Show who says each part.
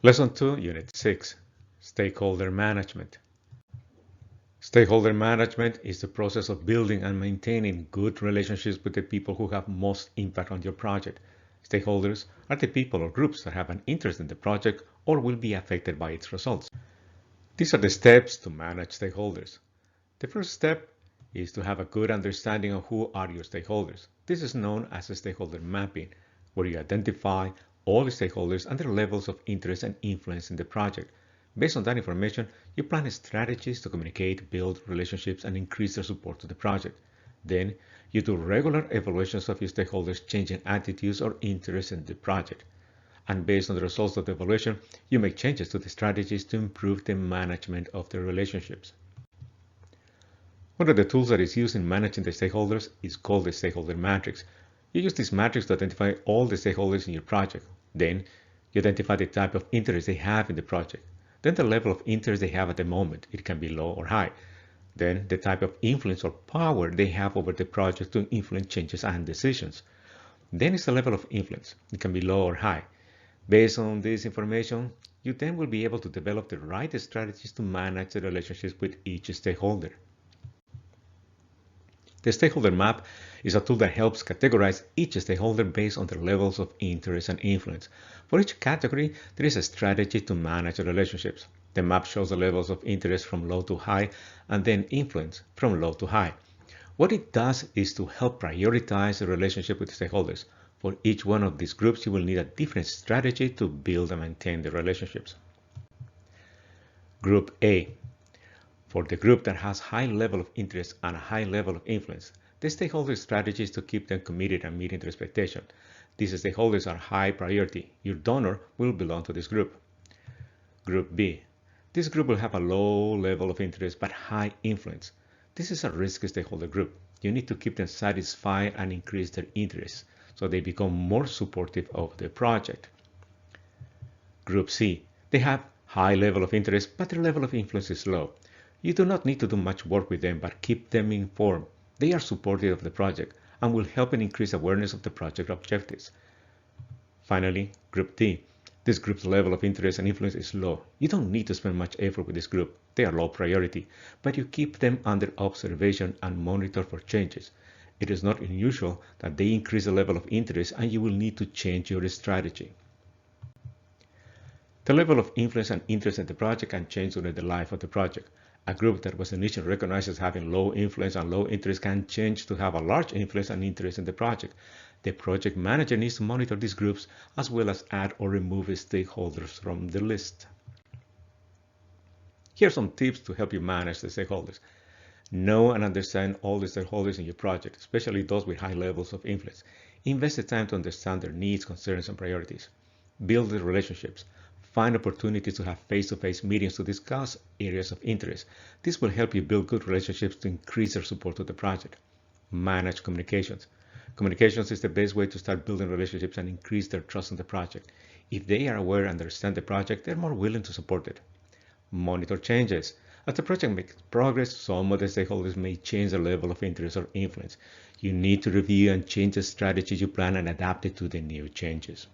Speaker 1: Lesson 2, Unit 6, Stakeholder Management. Stakeholder management is the process of building and maintaining good relationships with the people who have most impact on your project. Stakeholders are the people or groups that have an interest in the project or will be affected by its results. These are the steps to manage stakeholders. The first step is to have a good understanding of who are your stakeholders. This is known as a stakeholder mapping, where you identify all the stakeholders and their levels of interest and influence in the project. Based on that information, you plan strategies to communicate, build relationships, and increase their support to the project. Then, you do regular evaluations of your stakeholders' changing attitudes or interests in the project. And based on the results of the evaluation, you make changes to the strategies to improve the management of the relationships. One of the tools that is used in managing the stakeholders is called the stakeholder matrix. You use this matrix to identify all the stakeholders in your project. Then, you identify the type of interest they have in the project. Then the level of interest they have at the moment. It can be low or high. Then the type of influence or power they have over the project to influence changes and decisions. Then it's the level of influence. It can be low or high. Based on this information, you then will be able to develop the right strategies to manage the relationships with each stakeholder. The stakeholder map is a tool that helps categorize each stakeholder based on their levels of interest and influence. For each category, there is a strategy to manage the relationships. The map shows the levels of interest from low to high and then influence from low to high. What it does is to help prioritize the relationship with stakeholders. For each one of these groups, you will need a different strategy to build and maintain the relationships. Group A. For the group that has high level of interest and a high level of influence, the stakeholder strategy is to keep them committed and meeting their expectation. These stakeholders are high priority. Your donor will belong to this group. Group B. This group will have a low level of interest but high influence. This is a risky stakeholder group. You need to keep them satisfied and increase their interest so they become more supportive of the project. Group C. They have high level of interest but their level of influence is low. You do not need to do much work with them, but keep them informed. They are supportive of the project and will help and increase awareness of the project objectives. Finally, Group D. This group's level of interest and influence is low. You don't need to spend much effort with this group. They are low priority, but you keep them under observation and monitor for changes. It is not unusual that they increase the level of interest and you will need to change your strategy. The level of influence and interest in the project can change during the life of the project. A group that was initially recognized as having low influence and low interest can change to have a large influence and interest in the project. The project manager needs to monitor these groups as well as add or remove stakeholders from the list. Here are some tips to help you manage the stakeholders. Know and understand all the stakeholders in your project, especially those with high levels of influence. Invest the time to understand their needs, concerns, and priorities. Build the relationships. Find opportunities to have face-to-face meetings to discuss areas of interest. This will help you build good relationships to increase their support to the project. Manage communications. Communications is the best way to start building relationships and increase their trust in the project. If they are aware and understand the project, they're more willing to support it. Monitor changes. As the project makes progress, some of the stakeholders may change their level of interest or influence. You need to review and change the strategy you plan and adapt it to the new changes.